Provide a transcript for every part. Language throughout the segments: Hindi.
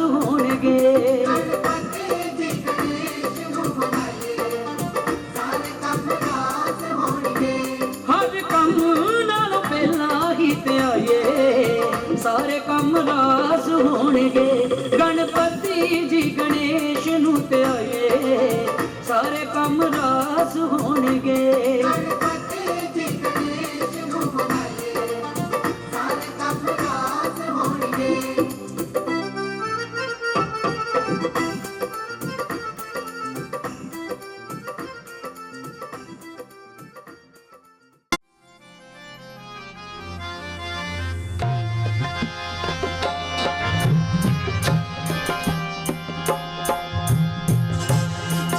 होणगे। हर कम नालों पहला ही ते आए सारे कम रास होणगे। गणपति जी गणेश नूं ते आए सारे कम रास होणगे।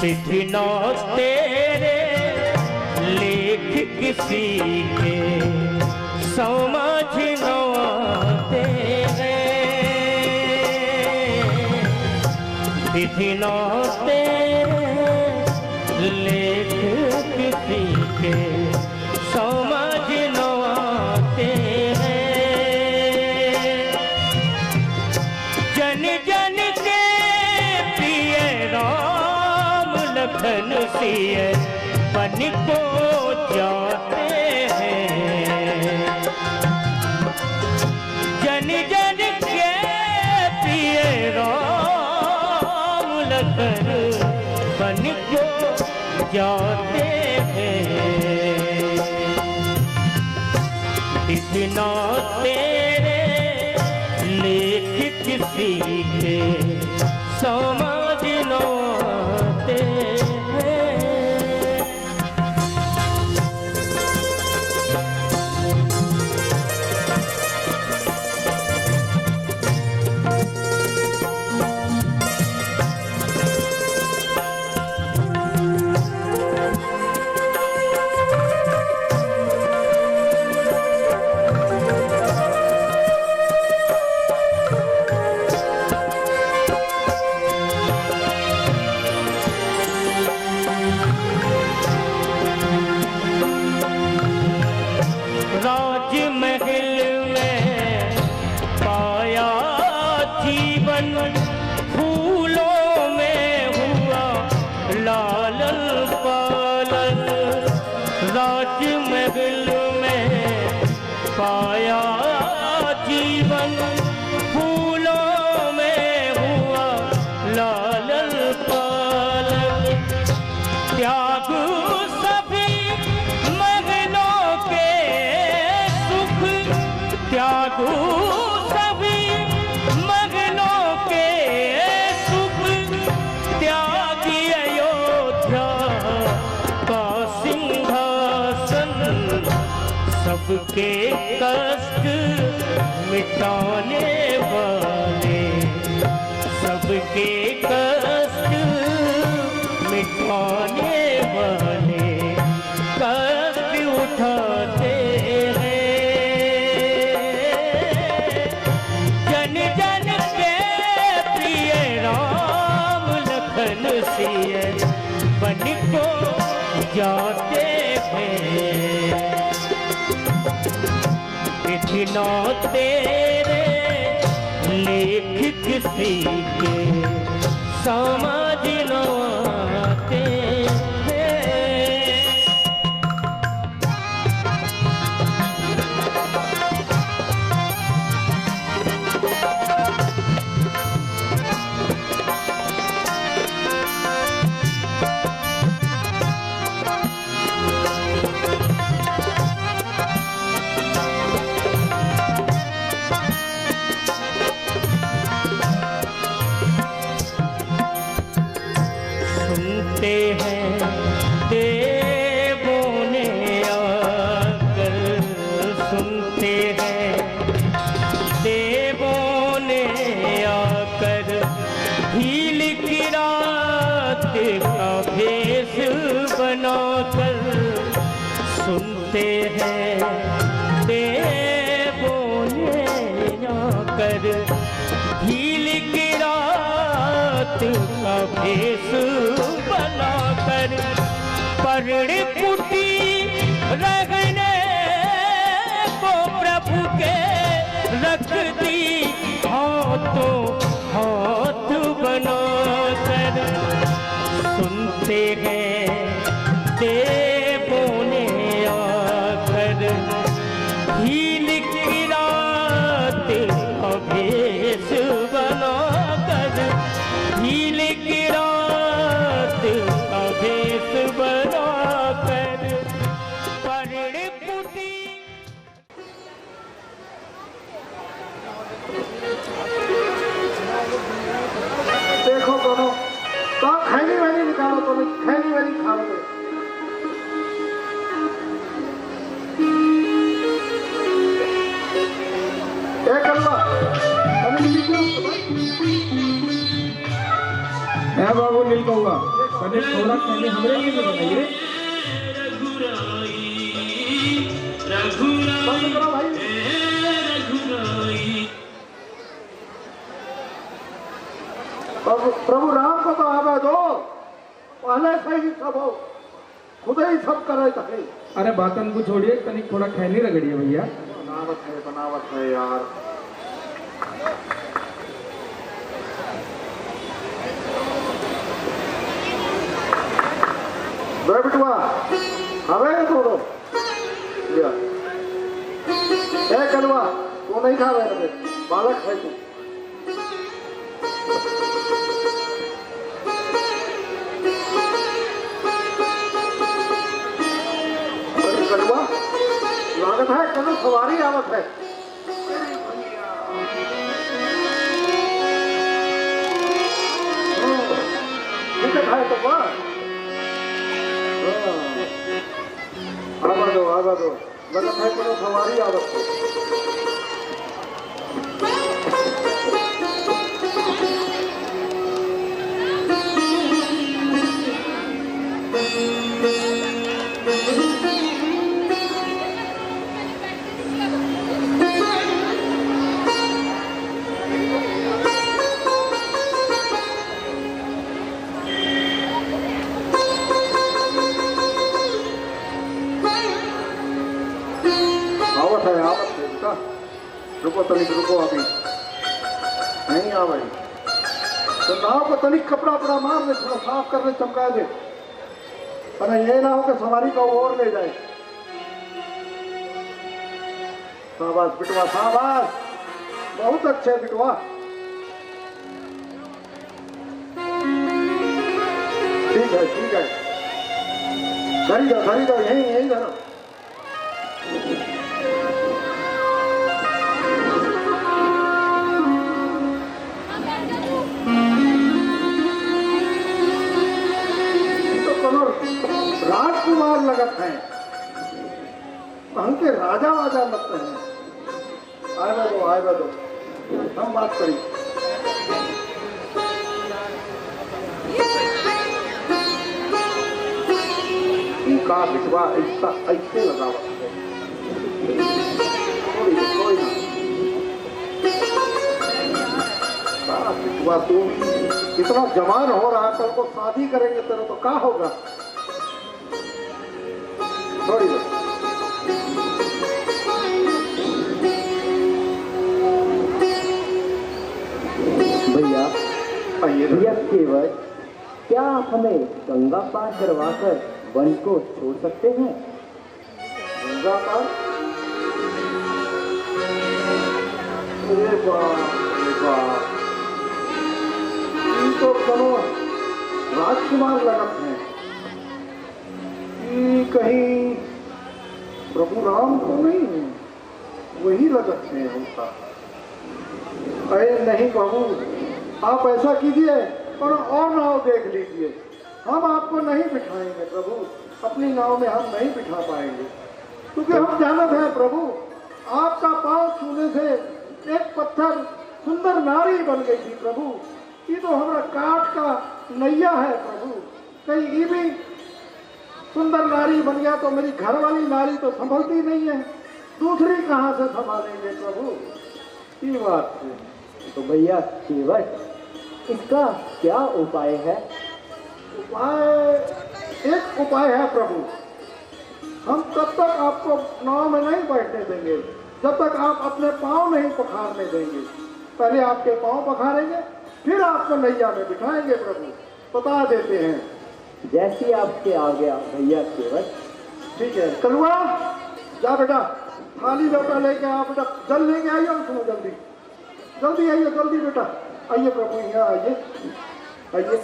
चिट्ठी न तेरे लेख किसी के समझ न आते हैं। चिट्ठी न तेरे लेख किसी के समझ न आते हैं। जन जन के प्रिय राम लखन सिए बन को जाते हैं। जन जन के प्रिय राम लखन बन को जाते हैं। इतना तेरे लेख किसी के समझ न आते हैं। राजमहल में पाया जीवन फूलों में हुआ लालन पालन। राजमहल में पाया जीवन फूलों में हुआ लालन पालन। त्याग सभी महलों के सुख, त्यागू सभी महलों के सुख, त्यागी अयोध्या का सिंहासन। सबके कष्ट मिटाने वाले, सबके कष्ट मिटाने वाले कष्ट उठाते हैं। जन जन के प्रिय राम लखन सिए बन को जाते हैं। इतना तेरे लेख किसी के समझ न आते हैं। सुनते हैं देवों ने आकर, सुनते हैं देवों ने आकर, भील की रात का भेष बनाकर। सुनते हैं देवों ने आकर, भील की रात का भेष बनाकर। पर्ण कुटी रखने को प्रभु के रख दी हाथों हाथ झील की रात का भेष बनाकर पर्ण पुटी। देखो दोनों तो खैनी वैनी निकालो, तो खैनी वैनी खा लो। बाबू नील कहूँगा कने थोड़ा कहने हमरे लिए भी बताइए। बंद करो भाई। प्रभु राम को तो आवे दो, पहले से ही सब हो, खुद ही सब करे तके। अरे बातन को छोड़िए, तनिक थोड़ा खैनी रगड़िए भैया। बनावट है यार। बिटवा हवे थोड़ो कलवा तू नहीं खावे, बालक है तू। कलवा लागत है कल सवारी आवत है। खाए तो आवा दो लगत है कल सवारी आवत है। रुको तनिक रुको, अभी नहीं आ भाई तो नाव को तनिक कपड़ा अपना मार दे, थोड़ा साफ करने चमका दे, पर ये ना हो कि सवारी को और ले जाए। शाबाश बिटवा शाबाश, बहुत अच्छे बिटवा। ठीक है ठीक है, खरीदो यही यही धरो। राजकुमार लगत हैं, हमके राजा वाजा लगते हैं। आए बदो हम बात करी। का बिटवा ऐसे लगावा बिटवा, तू कितना जवान हो रहा है, कल को शादी करेंगे तेरे तो क्या होगा। थोड़ी भैया भैया केवल क्या आप हमें गंगा पार करवाकर वन को छोड़ सकते हैं? गंगा पार? अरे बाप तो करो राजकुमार लगत हैं, कहीं प्रभु राम को नहीं, वही लगत है हमका। अरे नहीं बाबू, आप ऐसा कीजिए और नाव देख लीजिए, हम आपको नहीं बिठाएंगे प्रभु, अपनी नाव में हम नहीं बिठा पाएंगे, क्योंकि हम जानते हैं प्रभु आपका पांव छूने से एक पत्थर सुंदर नारी बन गई थी प्रभु। ये तो हमारा काठ का नैया है प्रभु, कहीं ये भी सुंदर नारी बन गया तो मेरी घर वाली नारी तो संभलती नहीं है, दूसरी कहाँ से संभालेंगे प्रभु। ये बात है। तो भैया केवल इसका क्या उपाय है? एक उपाय है प्रभु, हम तब तक आपको नाव में नहीं बैठने देंगे जब तक आप अपने पाँव नहीं पखारने देंगे। पहले आपके पाँव पखारेंगे, फिर आपको नैया में बिठाएंगे प्रभु, बता देते हैं। जैसी आपके आ गया भैया केवल। ठीक है कलुआ, जा बेटा थाली लोटा लेके आप बेटा, जल लेके आइए, उसमें जल्दी जल्दी आइए, जल्दी बेटा आइए प्रभु, यहाँ आइए। आइए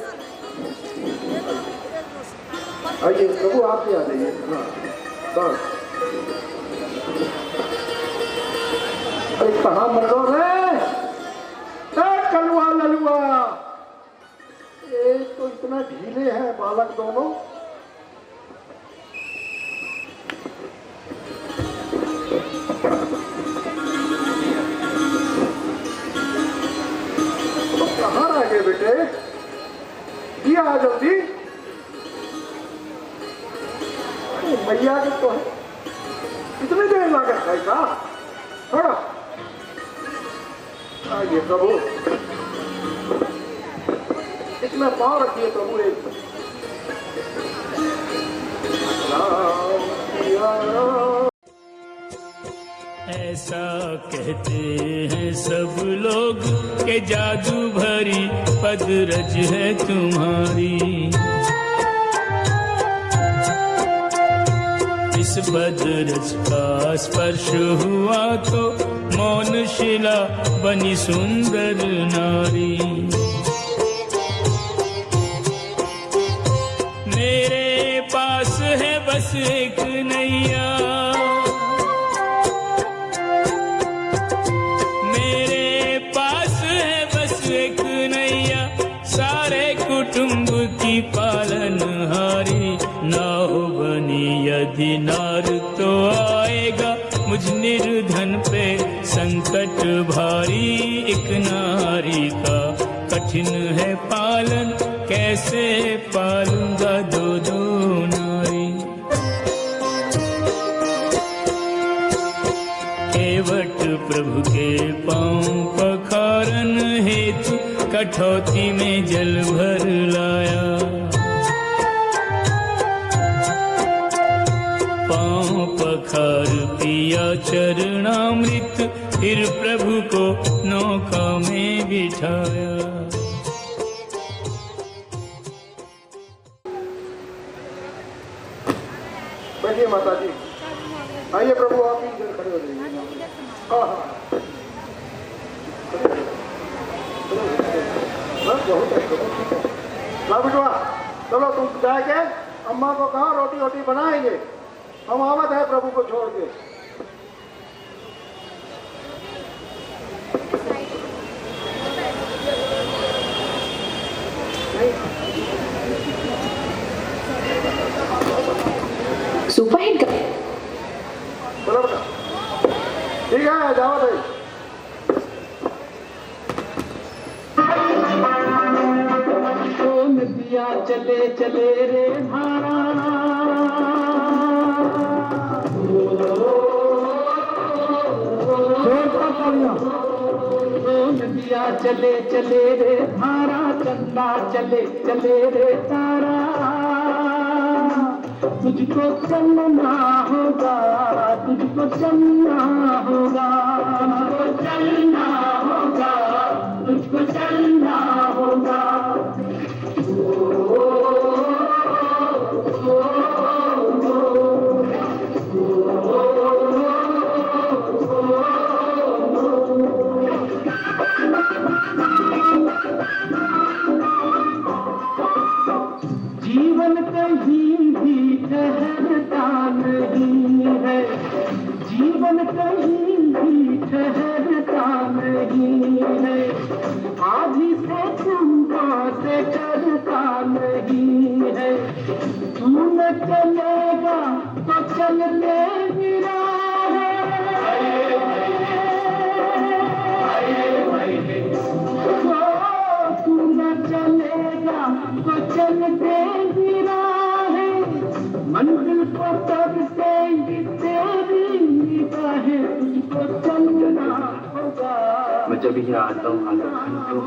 आइए प्रभु, आप भी आ जाइए। हाँ बस। अरे कहाँ मरो रे कलुआ ललुआ, ये तो इतना ढीले हैं बालक दोनों। तो कहाँ रह गए बेटे? दिया आ जल्दी। मैया के तो है, कितनी देर लागत भाई का? थोड़ा आइए प्रभु, इसमें पाँव रखिए प्रभु। एक ऐसा कहते हैं सब लोग के जादू भरी पदरज है तुम्हारी। इस पदरज का स्पर्श हुआ तो मौन शिला बनी सुंदर नारी। मेरे पास है बस एक नैया, मेरे पास है बस एक नैया, सारे कुटुंब की पालनहारी। नाव बनी यदि नार तो आएगा मुझ निर्धन पे संकट भारी। एक नारी का कठिन है पालन, कैसे पालूंगा दो दो नारी। केवट प्रभु के पांव पखारन हेतु कठौती में जल भर लाया। पांव पखार पिया चरणामृत, फिर प्रभु को नौका में बिठाया। बैठिए माता जी। आइए प्रभु, आप भी इधर खड़े हो जाइए। हाँ हाँ बस बहुत है। ला बिटवा, चलो तुम जाके अम्मा को कहा रोटी रोटी बनाएंगे, हम आवत है प्रभु को छोड़ के। सुपरहिट का चलो बेटा, ठीक है जाओ भाई। नदिया चले चले रे धारा, नदिया चले चले रे धारा, चंदा चले चले रे तारा। तुझको चलना होगा, तुझको चलना होगा, तुझको चलना होगा, तुझको चलना होगा। जीवन कहीं भी ठहरता नहीं है, जीवन कहीं भी ठहरता नहीं है। आधी से चुम्बा से डरता नहीं है। तू न चलेगा तो चलते गिरा है, तू न चलेगा तो चलते गिरा है। मंजिल को तब से तेरी निगाहें, तुझको चलना होगा। मैं जब यहाँ आता हूँ घंटों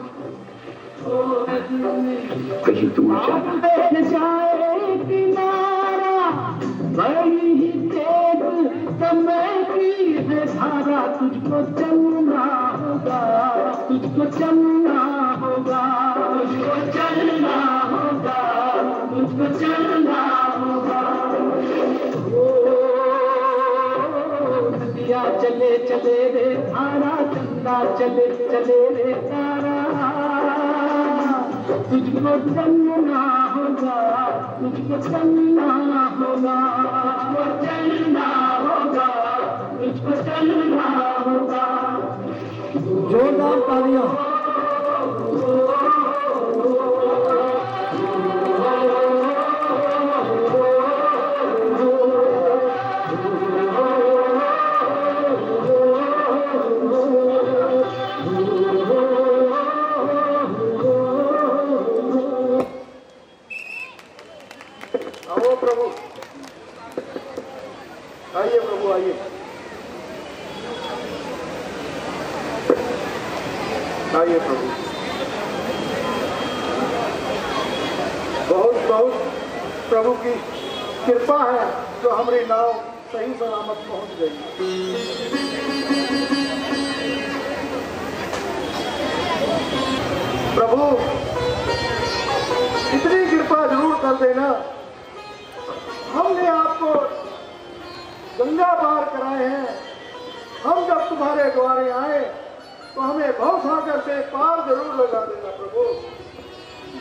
कहीं दूर जाना। जाए किनारा, बड़ी ही तेज समय की है धारा। तुझको चलना होगा, तुझको चलना होगा, तुझको चलना होगा, तुझको चलना होगा। नदिया चले चले रे धारा, चंदा चले चले रे तारा। तुझको चलना होगा, तुझको चलना होगा, तुझको चलना होगा, तुझको चलना होगा। जोरदार तालियां। आओ प्रभु, आइए प्रभु, आइए आइए प्रभु। बहुत बहुत प्रभु की कृपा है जो हमारी नाव सही सलामत पहुंच गई। प्रभु इतनी कृपा जरूर कर देना। हमने आपको गंगा पार कराए हैं। हम जब तुम्हारे द्वारे आए तो हमें भवसागर से पार जरूर लगा देना प्रभु।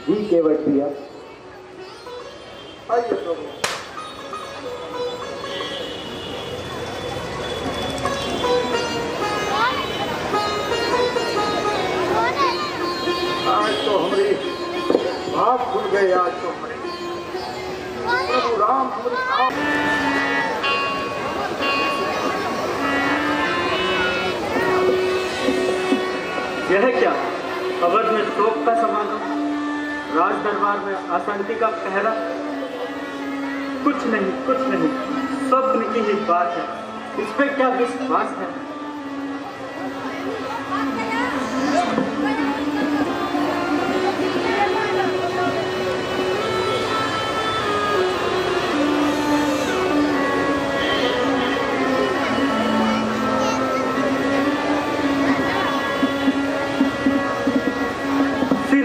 जी केवट भैया। आइए प्रभु। आज तो हमारी भाग खुल गए। आज तो हमारे प्रभु राम हमारी यह क्या? अवध में शोक का समागम, राज दरबार में अशांति का पहरा। कुछ नहीं, कुछ नहीं, स्वप्न की ही बात है। इस पे क्या विश्वास है?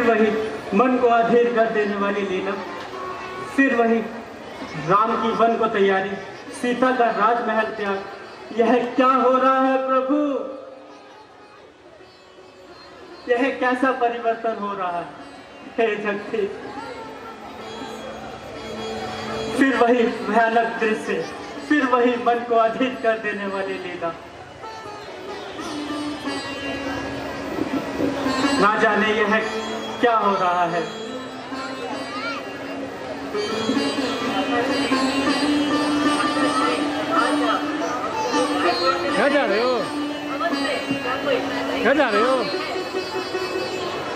वही मन को अधीर कर देने वाली लीला, फिर वही राम की वन को तैयारी, सीता का राजमहल त्याग। यह क्या हो रहा है प्रभु? यह कैसा परिवर्तन हो रहा है? हे जगदीश, फिर वही भयानक दृश्य, फिर वही मन को अधीर कर देने वाली लीला। ना जाने यह क्या हो रहा है। क्या जा रहे हो? क्या जा रहे हो?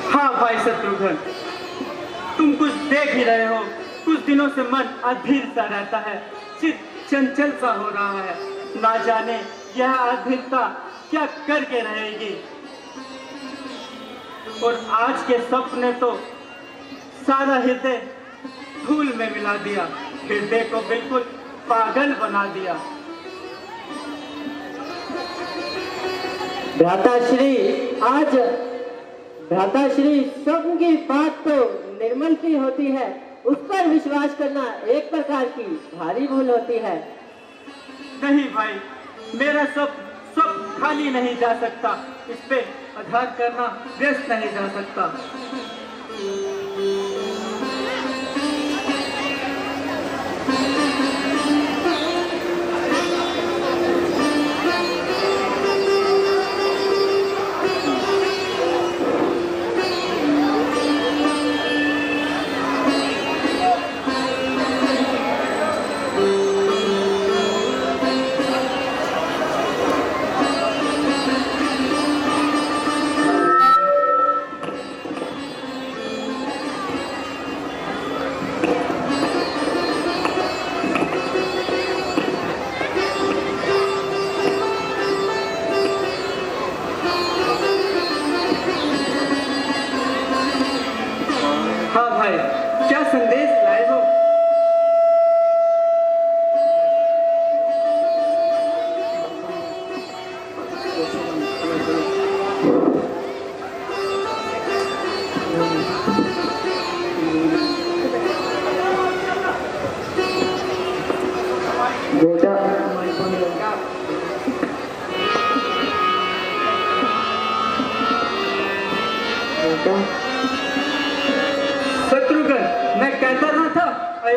हाँ भाई शत्रुघ्न, तुम कुछ देख ही रहे हो। कुछ दिनों से मन अधीर सा रहता है, चित्त चंचल सा हो रहा है। ना जाने यह अधीरता क्या करके रहेगी। और आज के सपने तो सारा हृदय धूल में मिला दिया, हृदय को बिल्कुल पागल बना दिया। भ्राताश्री, आज भ्राताश्री, स्वप्न की बात तो निर्मल सी होती है, उस पर विश्वास करना एक प्रकार की भारी भूल होती है। नहीं भाई, मेरा स्वप्न खाली नहीं जा सकता। इस पे आधार करना व्यस्त नहीं जा सकता।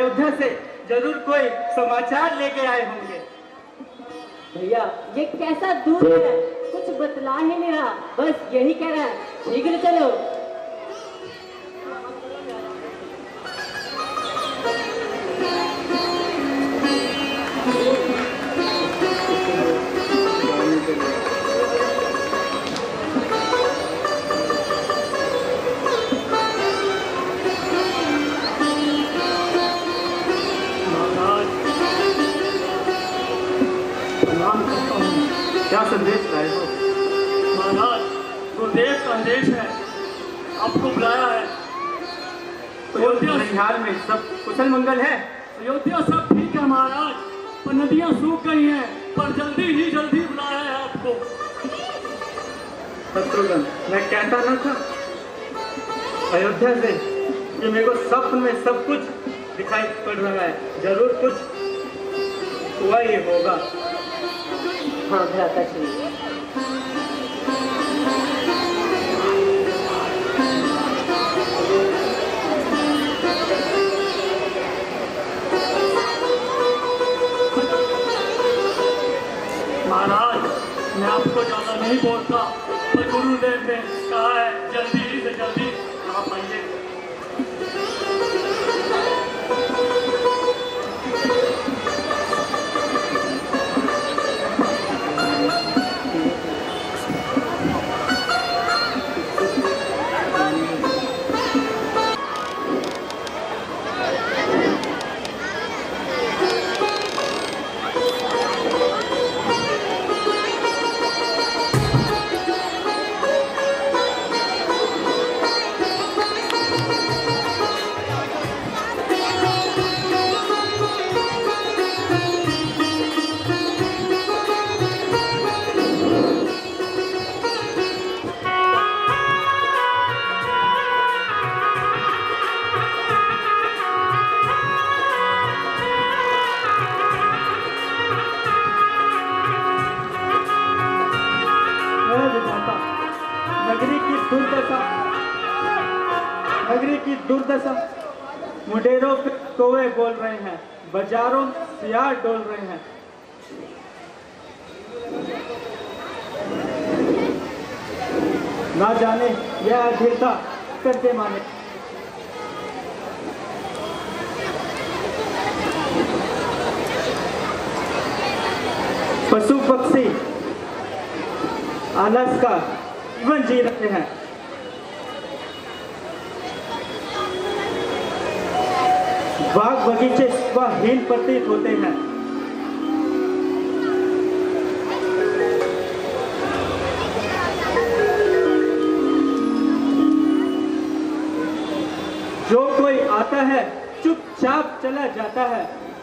अयोध्या से जरूर कोई समाचार लेके आए होंगे। भैया ये कैसा दूध है, कुछ बतला ही नहीं रहा, बस यही कह रहा है शीघ्र चलो। क्या संदेश लाए हो? महाराज गुरुदेव का आदेश है, आपको बुलाया है। अयोध्या बिहार में सब कुशल मंगल है? अयोध्या सब ठीक है महाराज, पर नदियां सूख गई हैं, पर जल्दी बुलाया है आपको। शत्रुघ्न, मैं कहता न था अयोध्या से कि मेरे को स्वप्न में सब कुछ दिखाई पड़ रहा है, जरूर कुछ हुआ ही होगा। हाँ भ्राताश्री, महाराज मैं आपको ज्यादा नहीं बोलता, पर गुरुदेव ने कहा है जल्दी से जल्दी आप आइए। नगरी की दुर्दशा, मुंडेरों पे कौवे बोल रहे हैं, बाजारों में सियार डोल रहे हैं। ना जाने यह अधीरता करके माने। पशु पक्षी आलस का जीवन जी रहे हैं। बाग बगीचे स्वहीन प्रतीत होते हैं। जो कोई आता है चुपचाप चला जाता है,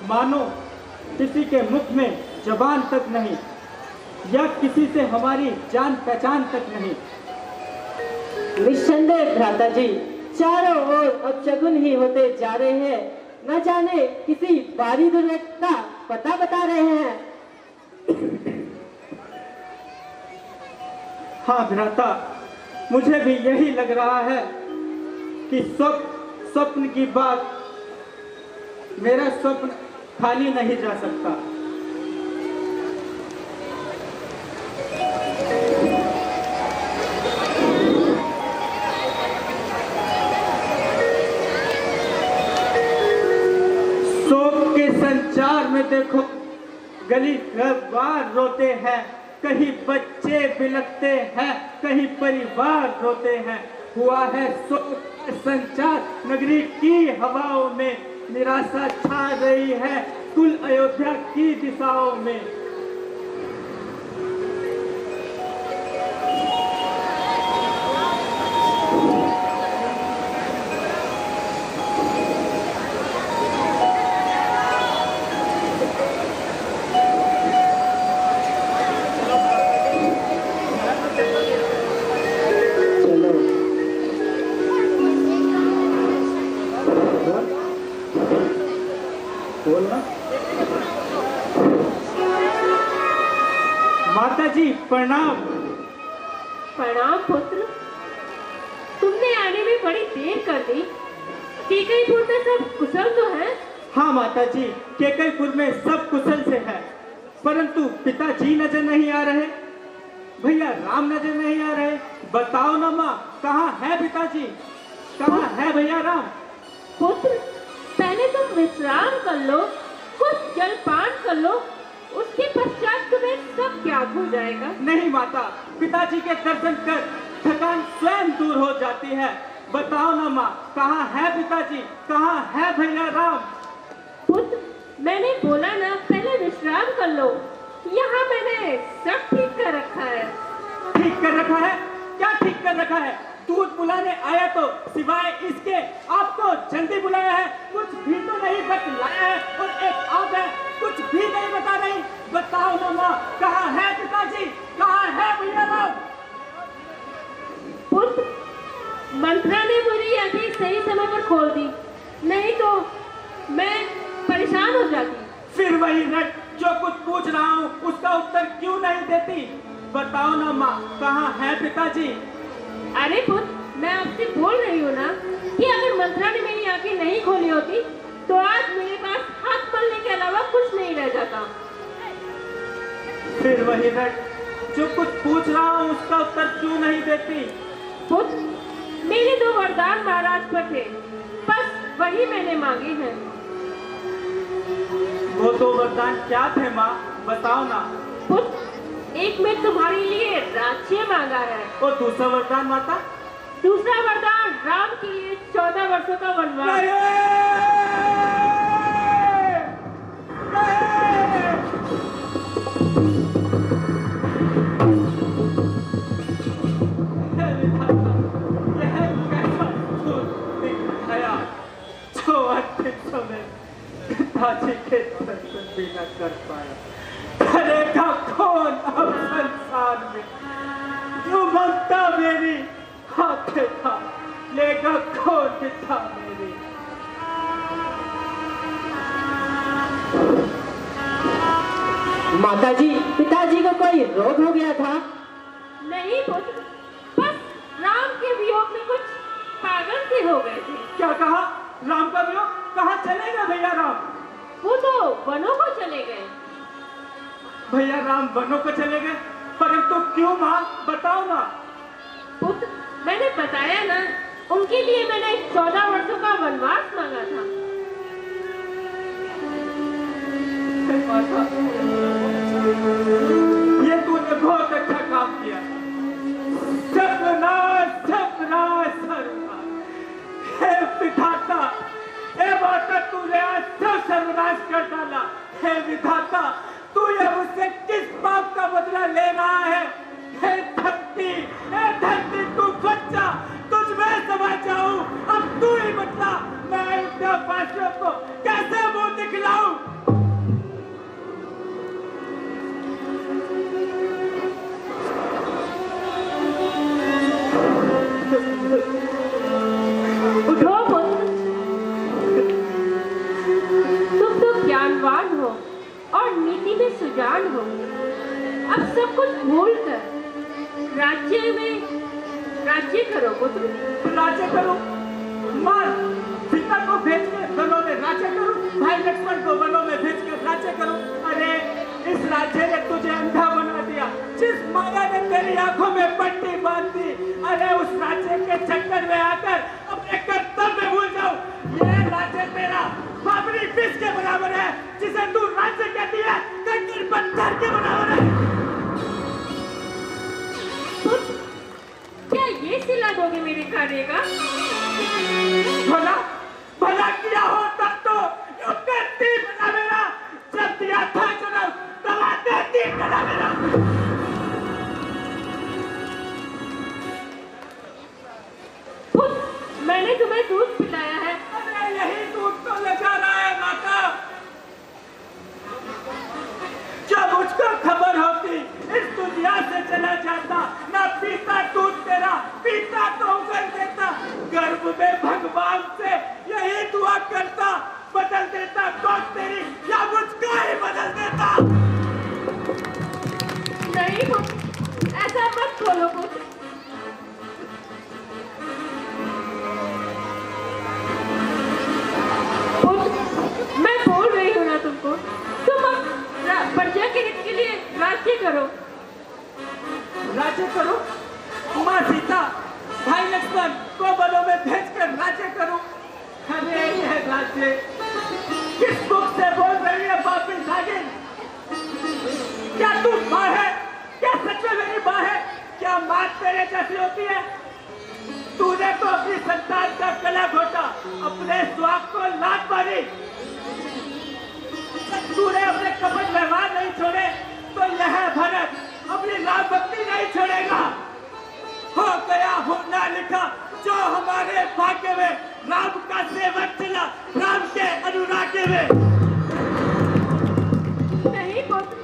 मानो किसी के मुख में जबान तक नहीं, या किसी से हमारी जान पहचान तक नहीं। निस्संदेह भ्राता जी, चारों ओर अपशगुन ही होते जा रहे हैं, न जाने किसी भारी दुर्घटना का पता बता रहे हैं। हाँ भ्राता, मुझे भी यही लग रहा है कि स्वप्न की बात, मेरा स्वप्न खाली नहीं जा सकता। शोक के संचार में देखो, गली घर रोते हैं, कहीं बच्चे बिलखते हैं, कहीं परिवार रोते हैं। हुआ है शोक के संचार, नगरी की हवाओं में निराशा छा रही है, कुल अयोध्या की दिशाओं में। माता जी प्रणाम। प्रणाम पुत्र, तुमने आने में बड़ी देर कर दी। कई पुत्र सब कुशल तो हैं? हाँ माता जी, केकईपुर में सब कुशल से है, परंतु पिताजी नजर नहीं आ रहे, भैया राम नजर नहीं आ रहे। बताओ ना माँ, कहाँ है पिताजी, कहाँ है भैया राम? पुत्र, पहले तुम विश्राम कर लो, कुछ जलपान कर लो, उसके पश्चात तुम्हें सब ज्ञात हो जाएगा। नहीं माता, पिताजी के दर्शन कर थकान स्वयं दूर हो जाती है। बताओ ना माँ, कहाँ है पिताजी, कहाँ है भैया राम? पुत्र, मैंने बोला ना, पहले विश्राम कर लो। यहाँ मैंने सब ठीक कर रखा है। ठीक कर रखा है? क्या ठीक कर रखा है? दूध बुलाने आया तो सिवाय इसके आपको जल्दी बुलाया है, कुछ भी तो नहीं बतलाया है, और एक आप है कुछ भी नहीं बता रही। बताओ ना माँ, कहाँ है पिताजी, कहाँ है भैया राम? पुत्र, मंत्रा ने मेरी आंखें सही समय पर खोल दी, नहीं तो मैं परेशान हो जाती। फिर वही रट, जो कुछ पूछ रहा हूँ उसका उत्तर क्यों नहीं देती? बताओ ना माँ, कहाँ है पिताजी? अरे पुत्र, मैं आपसे बोल रही हूँ ना कि अगर मंत्रा ने मेरी आंखें नहीं खोली होती तो आज मेरे पास हाथ मलने के अलावा कुछ नहीं रह जाता। फिर वही रट, जो कुछ पूछ रहा हूँ उसका उत्तर क्यों नहीं देती? पुत्र, मेरे 2 वरदान महाराज पर थे, बस वही मैंने मांगे हैं। वो 2 वरदान क्या थे माँ, बताओ ना। पुत्र, एक में तुम्हारे लिए राज्य मांगा है, और दूसरा वरदान माता? दूसरा वरदान राम के लिए 14 वर्षों का वनवास। पिताजी के दर्शन भी न कर पाया, करेगा कौन अब संसार में? जो ममता मेरी हाथे था, लेगा कौन पिता मेरी? माताजी, पिताजी को कोई रोग हो गया था? नहीं पुत्र, बस राम के वियोग में कुछ पागल से हो गए थे। क्या कहा? राम का वियोग? कहाँ चले गए भैया राम? वो तो वनों को चले गए। भैया राम वनों को चले गए, परंतु क्यों माँ, बताओ ना। पुत्र, मैंने बताया ना, उनके लिए मैंने 14 वर्षों का वनवास मांगा था। माता, ये तूने बहुत अच्छा काम किया। सत्यानाश, सत्यानाश, सर्वनाश। हे विधाता, हे माता, तूने आज सब सर्वनाश कर डाला। हे विधाता, तू ये मुझसे किस पाप का बदला ले रहा है? हे धरती, तू बच्चा, तुझ में समा जाऊं, अब तू ही बतला, मैं उनके फैसलों को कैसे मुंह दिखलाऊं? उठो पुत्र, तुम तो ज्ञानवान हो और नीति में सुजान हो। अब सब कुछ भूल कर राज्य करो पुत्र। राज्य करो? मां, सीता को भेज के वनों में राज्य करूं, भाई लक्ष्मण को वनों में भेज कर राज्य करूं? अरे इस राज्य ने तुझे अंधा बना दिया, जिस माया ने तेरी आंखों में पट्टी बांध दी, अरे उस राज्य के चक्कर में आकर अपने कर्तव्य भूल जाओ। ये राज्य तेरा बाबरी विष के बराबर है, जिसे तू राज्य कहती है, कंकड़ पत्थर के बराबर है। क्या ये सिला दोगे मेरे कार्य का? भला भला किया हो तब तो यूं करती भला मेरा, जब दिया था जन्म दवा देती भला मेरा। मैंने तुम्हें दूध पिलाया है। अरे यही दूध तो ले जा रहा है माता। जब मुझको खबर होती इस दुनिया से चला जाता, ना पीता दूध तेरा, पीता तो उगल देता। गर्भ में भगवान से यही दुआ करता, बदल देता कौन तेरी या मुझको ही बदल देता। नहीं ऐसा मत बोलो पुत्र। राज्य किस मुख से बोल रही है बापिन सागिन? क्या तू माँ है? क्या सच में मेरी माँ है? क्या माँ तेरे जैसी होती है? तूने तो अपनी संतान का गला घोटा, अपने स्वाद को लात मारी। तूने अपने कपट व्यवहार नहीं छोड़े तो यह भरत अपनी राम भक्ति नहीं छोड़ेगा। हो गया होना लिखा जो हमारे भाग्य में, राम का सेवक चला राम के अनुराग में। नहीं पुत्र,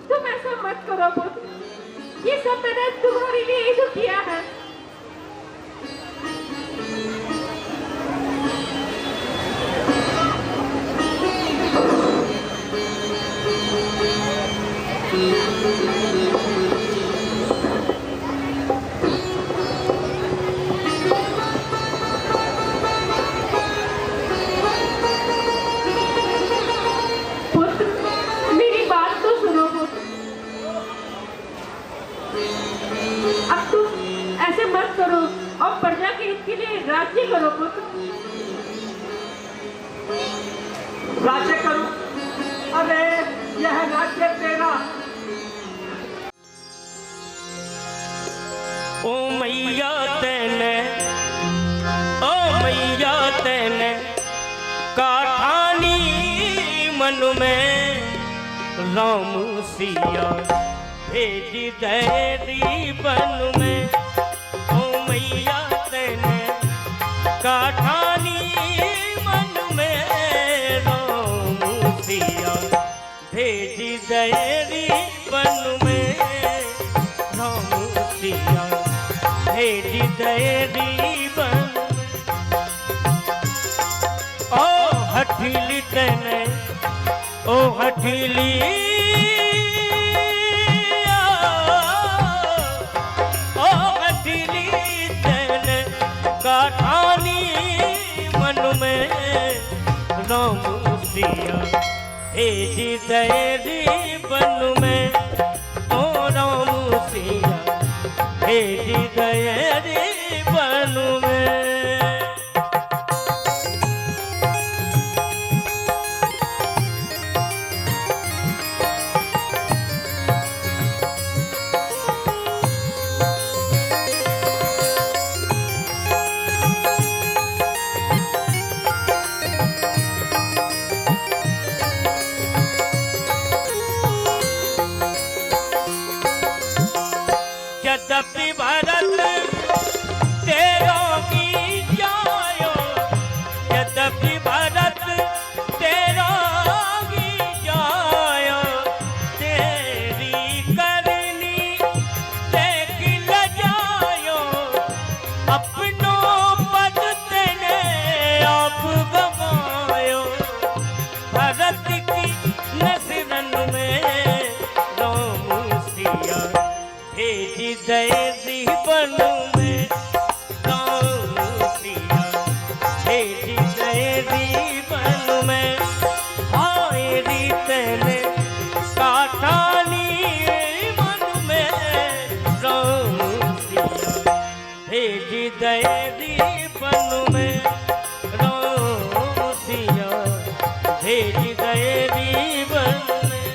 तुम ऐसा मत करो पुत्र, ये सब मैंने तुम्हारे लिए ही तो किया है। पुत्र, मेरी बात तो सुनो पुत्र। अब तुम ऐसे मत करो और प्रजा के हित के लिए राज्य करो पुत्र। राज्य करूं? अरे यह राज्य तेरा। ओ मैया तेने, ओ मैया तेने काठानी मन में राम सिया भेज देरी बन में। ओ मैया तेने काठानी मन में राम सिया भेज देरी बन में। राम सिया भेज देरी बन। ओ हठीली तेने, ओ हठीली, ओ हठीली तेने काठानी मन में राम सिया भेज देरी बन में। ओ राम सिया भेज देरी बन में। यद्यपि भरत तेरो की जायो, यद्यपि भरत तेरो की जायो, तेरी करनी देख ल जायो, अपनो पद तेने आप गवायो। भरत की नसरन में राम सिया भेज देरी बन में। राम सिया भेज देरी बन में। हाय री तेने काठानी मन में राम सिया भेज देरी बन में। राम सिया भेज देरी बन में।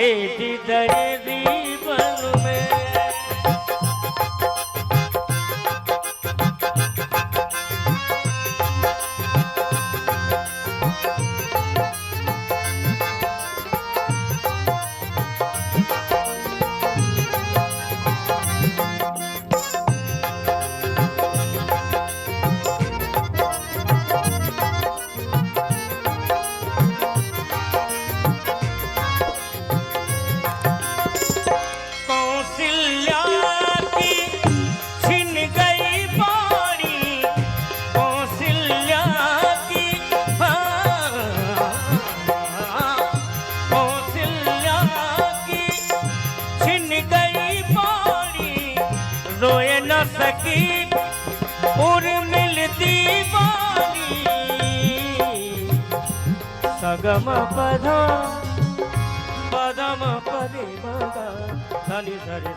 जिधर जीवन में सगम पधा पदम पदे मगा धनि धरे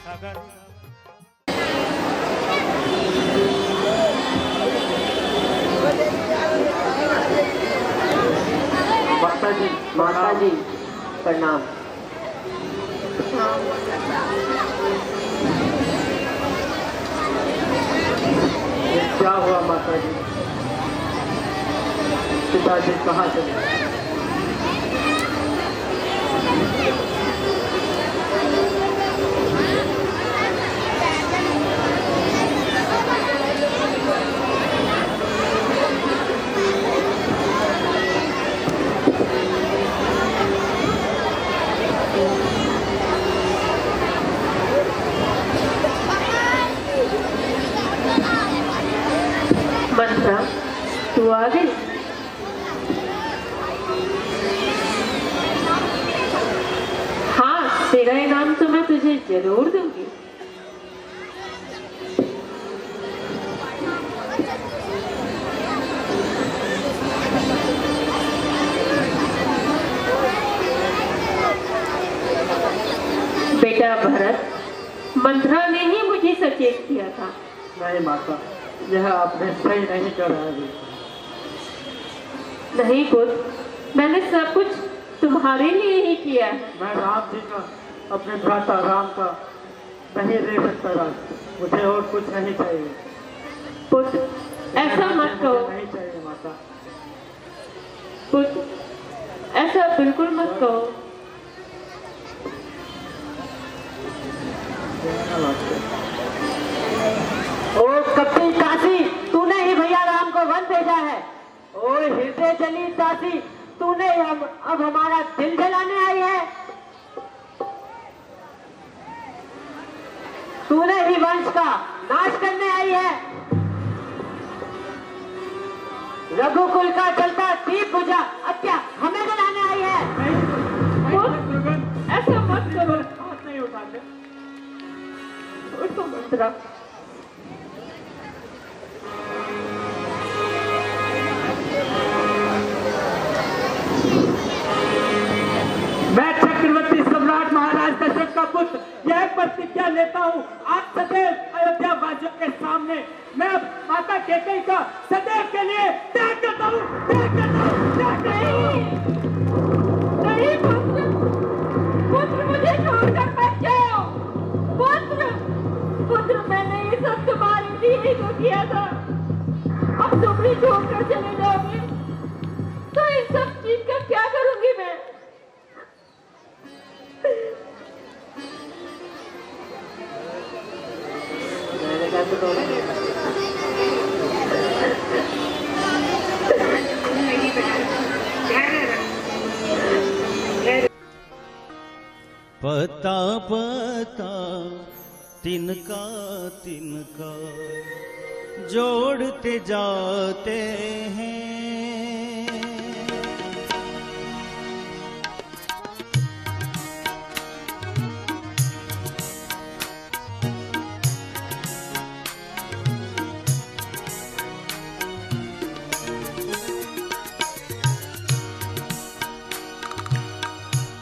सगर माता जी प्रणाम। क्या हुआ माता जी? पिताजी कहाँ चले? मंत्रा, तू आ गई? हाँ, तेरा इनाम तो मैं तुझे जरूर दूंगी। बेटा भरत, मंत्रा ने ही मुझे सचेत किया था। नहीं माता, यह आपने सही नहीं करा अभी। नहीं पुत्र, मैंने सब कुछ तुम्हारे लिए ही किया। मैं राम जी का, अपने भ्राता राम का नहीं ले सकता राज। मुझे और कुछ नहीं चाहिए। पुत्र, ऐसा मत कहो। नहीं चाहिए माता। पुत्र, ऐसा बिल्कुल मत कहो। ओ कपटी काशी, तूने ही भैया राम को वन भेजा है। ओ हृदय जली दासी, तूने अब हमारा दिल जलाने आई है। तूने ही वंश का नाश करने आई है। रघुकुल का जलता दीप बुझा, अब क्या हमें जलाने आई है? ऐसा मत करो। हाथ नहीं उठाते। उठो मंत्रा। मैं चक्रवर्ती सम्राट महाराज दशरथ का पुत्र यह प्रतिज्ञा लेता हूँ आज सदैव अयोध्या वासियों के सामने, मैं माता कैकेयी का सदैव के लिए त्याग करता हूँ, त्याग करता हूँ, त्याग करता हूँ। नहीं पुत्र, पुत्र मुझे छोड़कर मत जाओ। पुत्र, पुत्र, मैंने ये सब तुम्हारे लिए ही तो किया था। अब तुम भी छोड़कर चले जाओगे तो इन सब चीज का क्या करूंगी मैं? पता पता तिनका तिनका जोड़ते जाते हैं।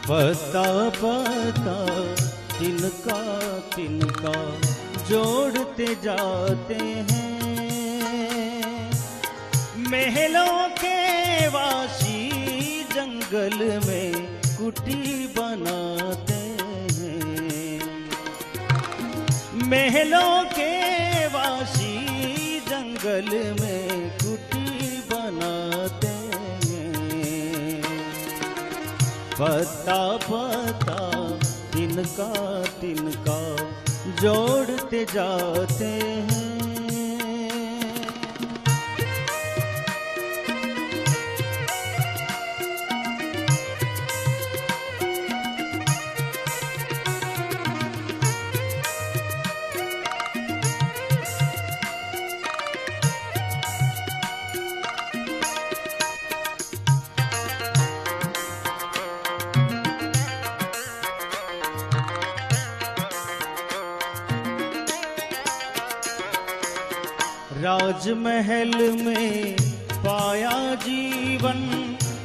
पता पता तिनका तिनका जोड़ते जाते हैं। महलों के वासी जंगल में कुटी बनाते हैं। महलों के वासी जंगल में कुटी बनाते हैं। पत्ता पत्ता तिनका तिनका जोड़ते जाते हैं। राजमहल में पाया जीवन,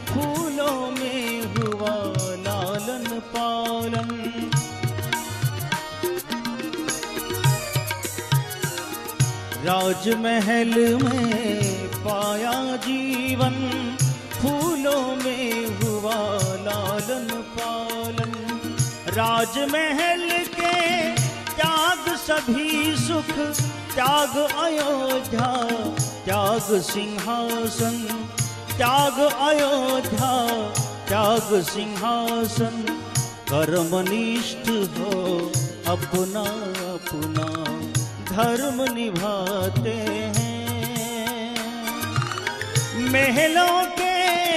फूलों में हुआ लालन पालन। राजमहल में पाया जीवन, फूलों में हुआ लालन पालन। राजमहल के त्याग सभी सुख, त्याग अयोध्या त्याग सिंहासन, त्याग अयोध्या त्याग सिंहासन। कर्मनिष्ठ हो अपना अपना धर्म निभाते हैं। महलों के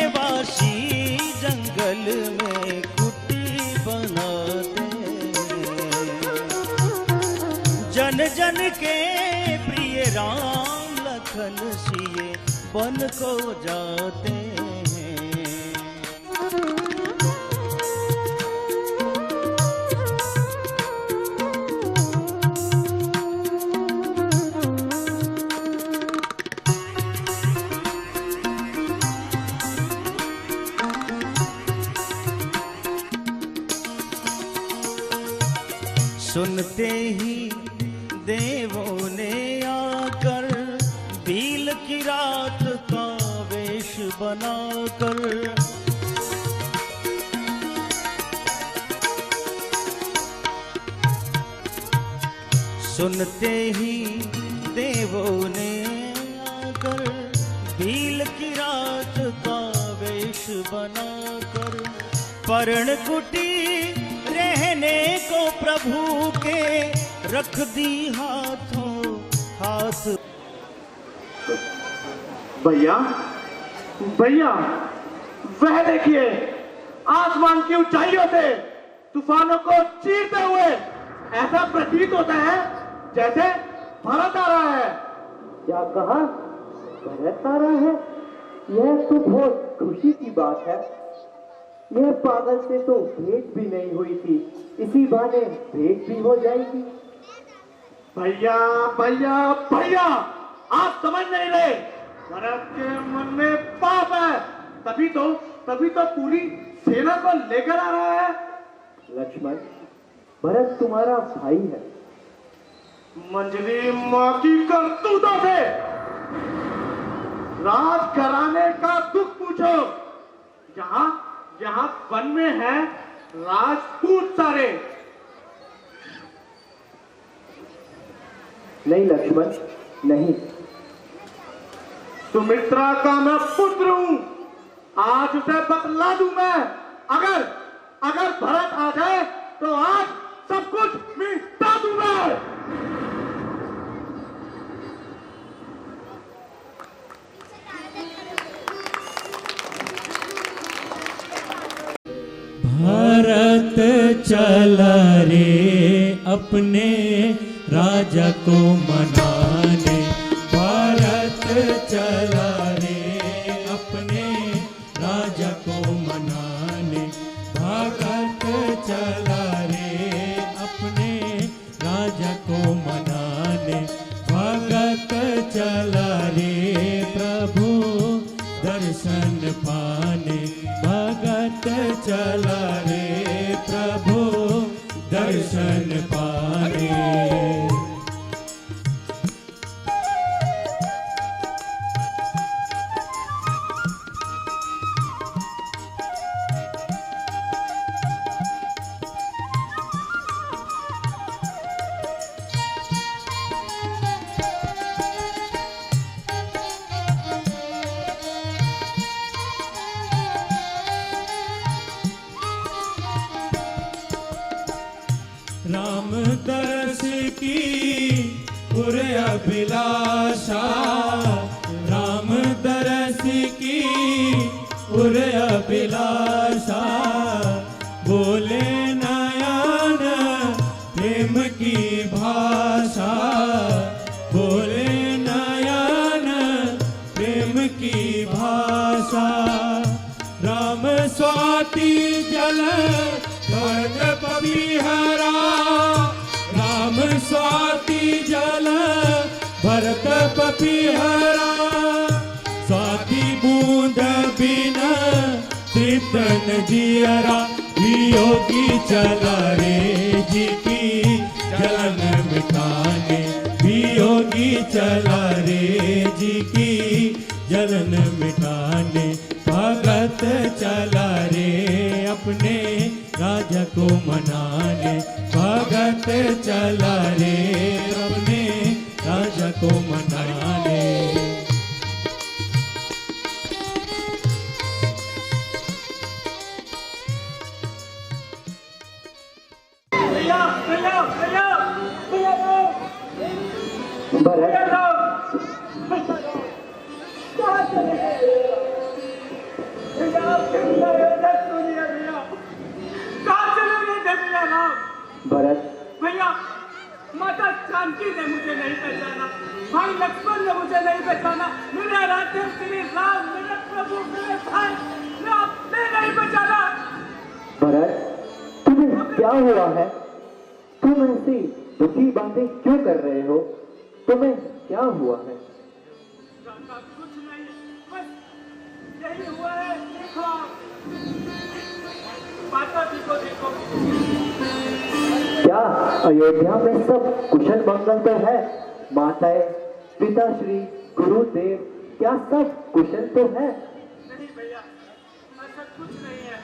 वासी जंगल में कुटी बनाते हैं। जन जन के प्रिय राम लखन सिए बन को जाते हैं। सुनते ही देवों ने आकर भील की रात का वेश बनाकर, सुनते ही देवों ने आकर भील की रात का वेश बनाकर। पर्ण कुटी रहने को प्रभु के रख दी हाथों हाथ। भैया भैया, वह देखिए आसमान की ऊंचाइयों से तूफानों को चीरते हुए ऐसा प्रतीत होता है जैसे भरत आ रहा है। क्या कहा? भरत आ रहा है? यह तो बहुत खुशी की बात है। यह पागल से तो भेंट भी नहीं हुई थी, इसी बहाने भेंट भी हो जाएगी। भैया भैया भैया, आप समझ नहीं रहे, भरत के मन में पाप है, तभी तो पूरी सेना को लेकर आ रहा है। लक्ष्मण, भरत तुम्हारा भाई है। मंजरी माँ की करतूतों से राज घराने का दुख पूछो। यहाँ वन में है राजपूत सारे। नहीं लक्ष्मण, नहीं। सुमित्रा का मैं पुत्र हूं, आज उसे बतला दूं मैं। अगर भरत आ जाए तो आज सब कुछ मिटा दूं मैं। भारत चला रे अपने राजा को मनाने। भारत चला रे अपने राजा को मनाने। भगत चला रे अपने राजा को मनाने। भगत चला रे प्रभु दर्शन पाने। भगत चला रे प्रभु दर्शन पाने। राम दरस की पुर अभिलाषा, राम दरस की पुर अभिलाषा, बोले नयन प्रेम की भाषा, बोले नयन प्रेम की भाषा। राम स्वाति जल भरत पपीहरा, राम स्वाति जल भरत पपीहरा, स्वाति बूंद बिन तृप्त न जियरा, वियोगी चला रे जी की जलन मिटाने, वियोगी चला रे जी की जलन मिटाने, भगत चला रे अपने राजा को मनाने, भगत चला रे अपने राजा को मनाने। भैया भैया भैया भैया भरत कहाँ चले गए भैया? आप कितना दर्द सुनिए भैया, कहाँ चले गए थे भैया राम? भरत भैया माता जानकी ने मुझे नहीं पहचाना, भाई लक्ष्मण ने मुझे नहीं पहचाना, मेरे राज्य श्री राम, मेरे प्रभु, मेरे भाई ने आपने नहीं पहचाना। भरत तुम्हें क्या हुआ है? तुम ऐसी दुखी बातें क्यों कर रहे हो? तुम्हें क्या हुआ है? कुछ नहीं, बस यही हुआ है, देखो माता जी को देखो। क्या अयोध्या में सब कुशल मंगल तो है? माताएं, पिताश्री, गुरुदेव, क्या सब कुशल तो है? नहीं भैया, ऐसा कुछ नहीं है।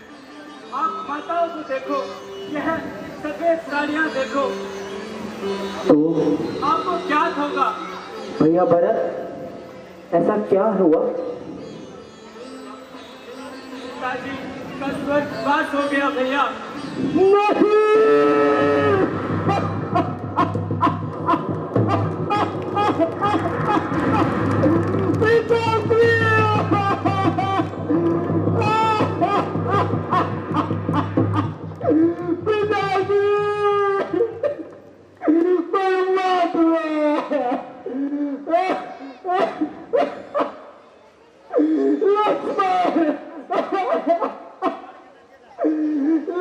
आप माताओं को देखो, यह सफेद साड़ियाँ देखो, तो आपको क्या होगा? भैया भरत, ऐसा क्या हुआ? पिताजी का स्वर्गवास हो गया भैया।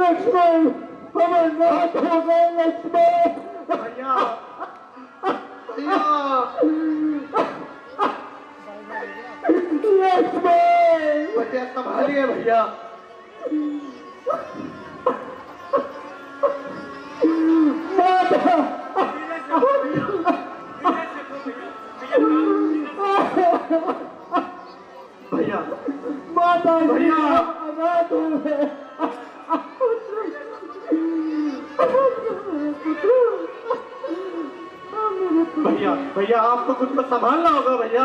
लक्ष्मण हमें नाथ हो गए। लक्ष्मण भैया भैया लक्ष्मण भैया संभालिए भैया। भैया माता भैया अनाथ हो गए। भैया भैया आपको कुछ तो संभालना होगा भैया।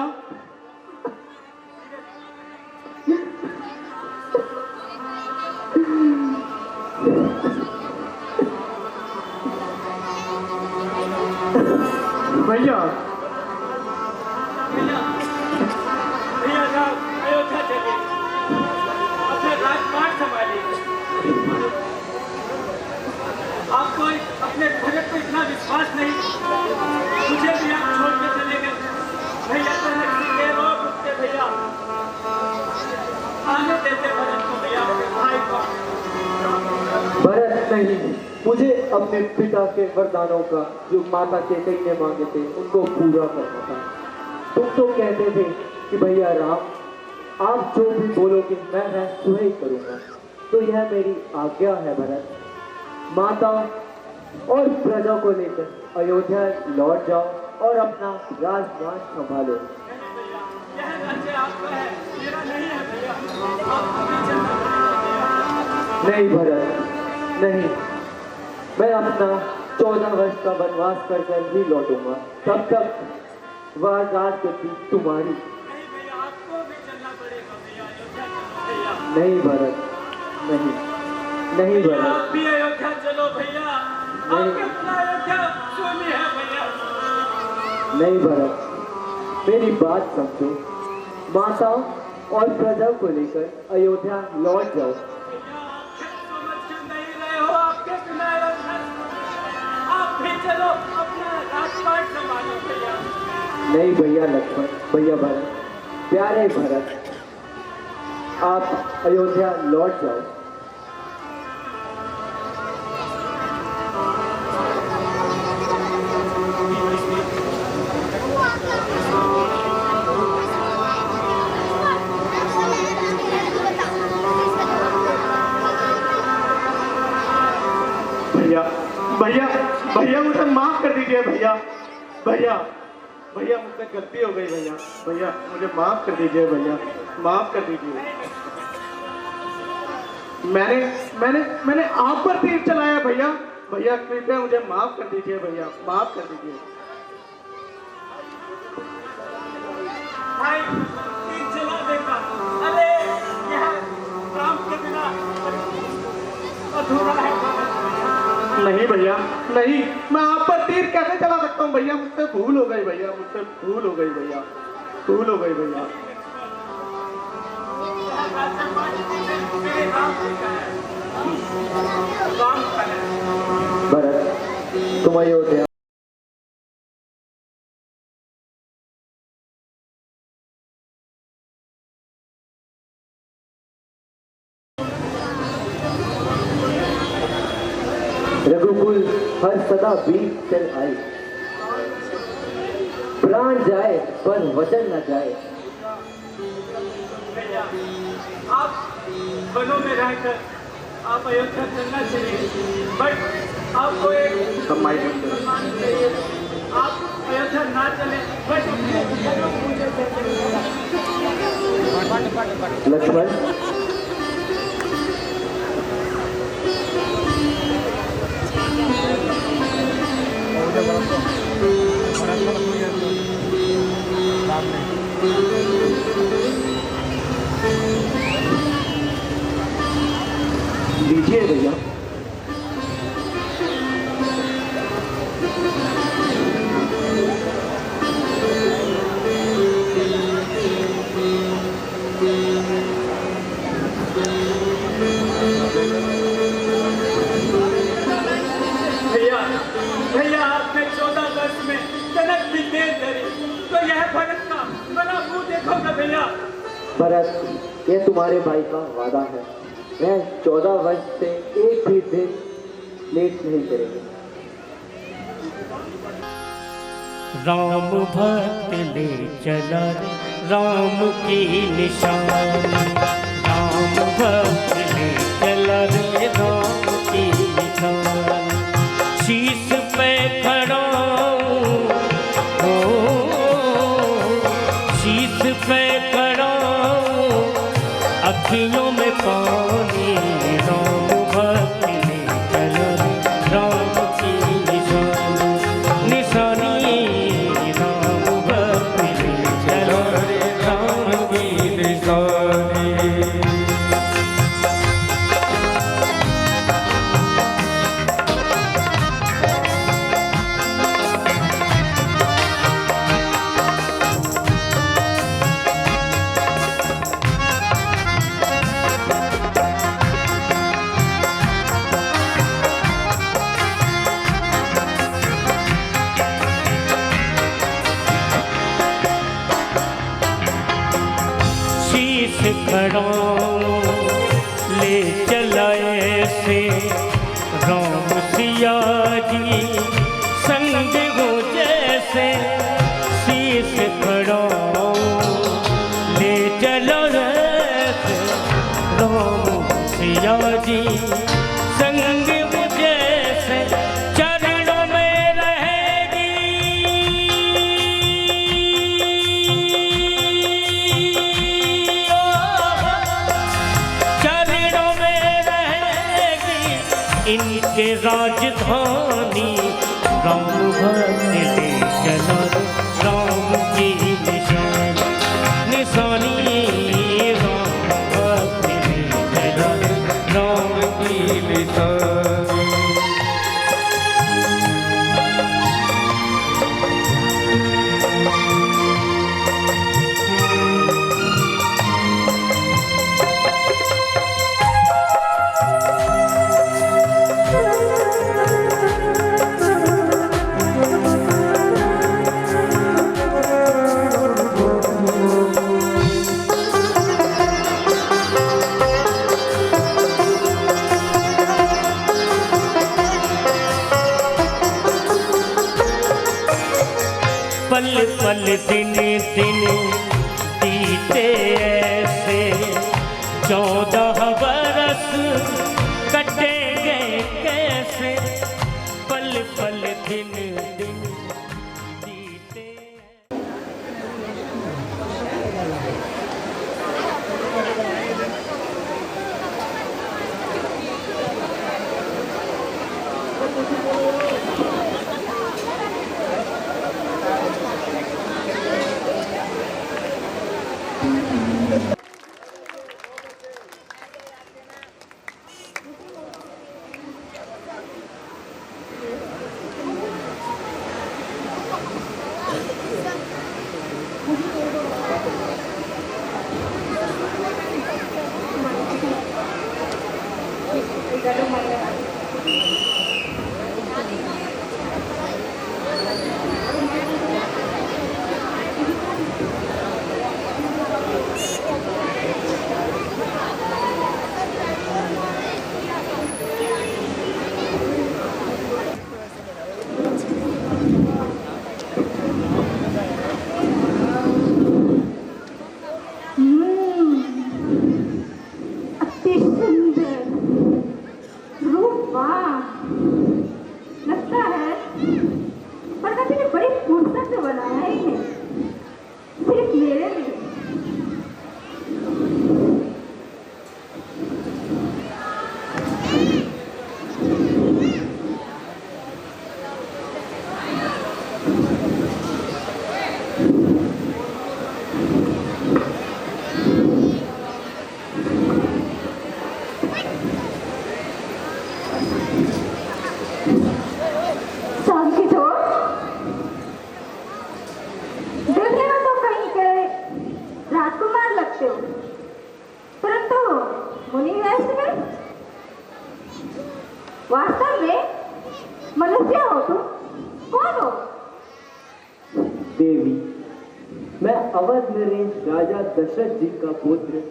भैया भैया साहब अयोध्या चले, अपने राजपाट संभालिए। आपको अपने भगत पे इतना विश्वास नहीं, मुझे भी आप छोड़ के चले गए। भैया तो नक्की और रुकते भैया, आने देते भगत को भैया, अपने भाई को। भरत नहीं, मुझे अपने पिता के वरदानों का जो माता चेतई ने मांगे थे उनको पूरा करना था। तुम तो कहते थे कि भैया राम, आप जो भी बोलोगे मैं वही करूंगा, तो यह मेरी आज्ञा है भरत। माता और प्रजा को लेकर अयोध्या लौट जाओ और अपना राजपाट संभालो। यह राज्य आपका है, मेरा नहीं है भैया। आपको भी चलना पड़ेगा। नहीं भरत नहीं, मैं अपना 14 वर्ष का वनवास कर ही लौटूंगा। तब तक वह राजगद्दी तुम्हारी। नहीं भैया, आपको भी चलना पड़ेगा भैया, अयोध्या चलना भैया। नहीं भरत नहीं, नहीं भैया, भरत, आप भी अयोध्या चलो भैया, आपके बिना अयोध्या सोनी है भैया। नहीं भरत, मेरी बात समझो। माता और प्रजा को लेकर अयोध्या लौट जाओ। भैया, आप फिर समझ नहीं रहे हो, आपके बिना अयोध्या, आप भी चलो अपना राजपाट संभालो भैया। नहीं भैया लक्ष्मण, भैया भरत, प्यारे भरत, आप अयोध्या लौट जाओ। भैया भैया भैया मुझे माफ कर दीजिए भैया। भैया भैया मुझसे गलती हो गई भैया। भैया मुझे माफ कर दीजिए भैया, माफ कर दीजिए। मैंने आप पर तीर चलाया भैया। भैया कृपया मुझे माफ कर दीजिए भैया, माफ कर दीजिए। भाई तीर चला देगा, अरे यह राम के बिना अधूरा है। नहीं भैया नहीं, मैं आप पर तीर कैसे चला सकता हूँ भैया? मुझसे भूल हो गई भैया, मुझसे भूल हो गई भैया, भूल हो गई भैया। भरत, तुम अयोध्या रघुकुल हर सदा बीत चल आए, प्राण जाए पर वचन न जाए। भैया, आप वनों में रहकर आप अयोध्या चलना चाहिए, बट आपको एक सम्मान चाहिए। आप अयोध्या ना चले, बट लक्ष्मण, लीजिए भैया। भैया भैया, आपने 14 वर्ष में कनक भी दे धरी, तो यह भरत का बड़ा मुंह देखोगे भैया। भरत, यह तुम्हारे भाई का वादा है, वह 14 वर्ष से एक भी दिन लेट नहीं करेंगे। राम भक्त ले चला राम की निशानी, राम भक्त ले चला रे राम की निशानी। शीश पे खड़ा हो, शीश पे खड़ा, अखियों में पानी, राम भक्त ले चला राम की निशानी, निशानी राम भक्त ले चला राम की निशानी। शीश खड़ा ले चलाए से राम सिया जी संग हो जैसे। शीश खड़ा ले चलाए से राम सिया जी संग हो जैसे। चरणों में रहेगी इनके राजधानी, राम भक्त ले चला राम की निशानी, निशानी राम भक्त ले चला राम की पल दिन दिन बीते ऐसे 14 बरस कटेंगे कैसे, पल पल दिन दिन बीते। वास्तव में मनुष्य हो तुम? कौन हो? देवी, मैं अवध नरेश राजा दशरथ जी का पुत्र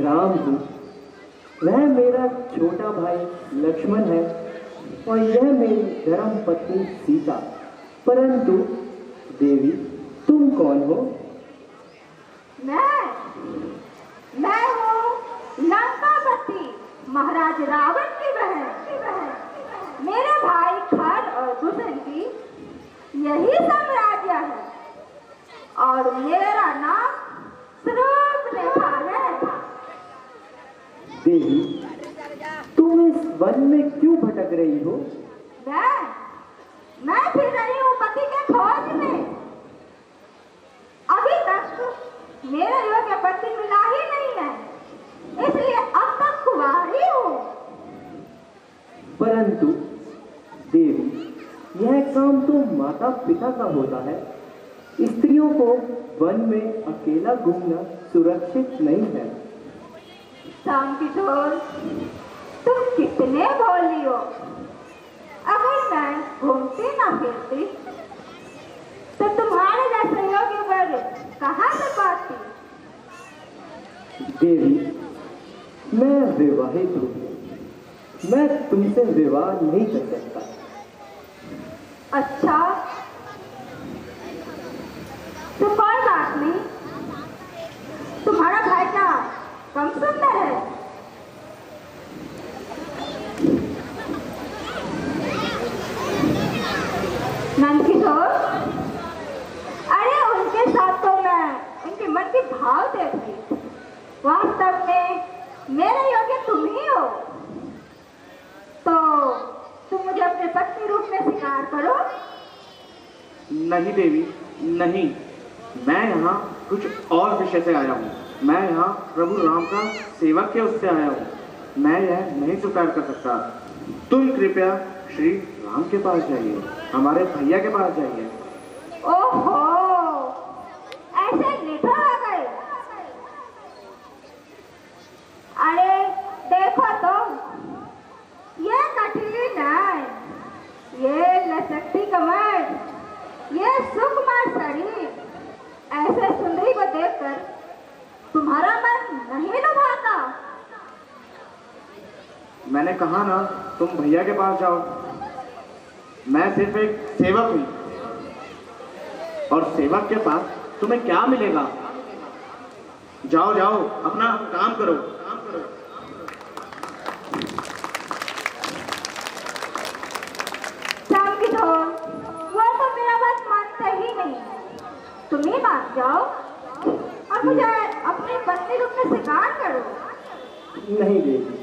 राम हूँ। वह मेरा छोटा भाई लक्ष्मण है और यह मेरी धर्म पत्नी सीता। परंतु देवी, तुम कौन हो? मैं हूँ लंकापति महाराज रावण की बहन। मेरे भाई खर और दुष्यंत की यही साम्राज्य है और मेरा नाम शूर्पणखा है। देवी, तुम इस वन में क्यों भटक रही हो? मैं फिर रही हूँ पति के खोज में। अभी तक मेरा योग्य पति मिला ही नहीं है, इसलिए अब तक कुंवारी हूँ। परंतु देवी, यह काम तो माता पिता का होता है। स्त्रियों को वन में अकेला घूमना सुरक्षित नहीं है। शाम किशोर, तुम कितने भोली हो। अगर मैं घूमती ना फिरती तो तुम्हारे जैसे योग्य वर कहाँ से पाती? देवी, मैं विवाहित हूँ। मैं तुमसे विवाह नहीं कर सकता। अच्छा, तो कोई बात नहीं। तुम्हारा भाई क्या कम सुंदर है? नंदकिशोर, अरे उनके साथ तो मैं उनके मन के भाव देखती। वास्तव में मेरे योग्य तुम ही हो, तो तुम मुझे अपने पत्नी रूप में स्वीकार करो। नहीं देवी, नहीं। मैं यहाँ कुछ और विषय से आया हूँ। मैं यहाँ प्रभु राम का सेवक के उससे आया हूँ। मैं यह नहीं स्वीकार कर सकता। तुम कृपया श्री राम के पास जाइए, हमारे भैया के पास जाइए। ओहो, ऐसे निठुर हो गए। अरे देखो तुम, ये कठिली नाय, ये लचकती कमर, ये सुकुमार शरीर, ऐसे सुंदरी को देखकर तुम्हारा मन नहीं लुभाता? मैंने कहा ना, तुम भैया के पास जाओ। मैं सिर्फ एक सेवक हूँ और सेवक के पास तुम्हें क्या मिलेगा? जाओ जाओ, अपना काम करो। श्याम किशोर, वो तो मेरा बात मानता ही नहीं। तुम ही मान जाओ और मुझे अपने बंदी रूप में स्वीकार करो। नहीं देवी,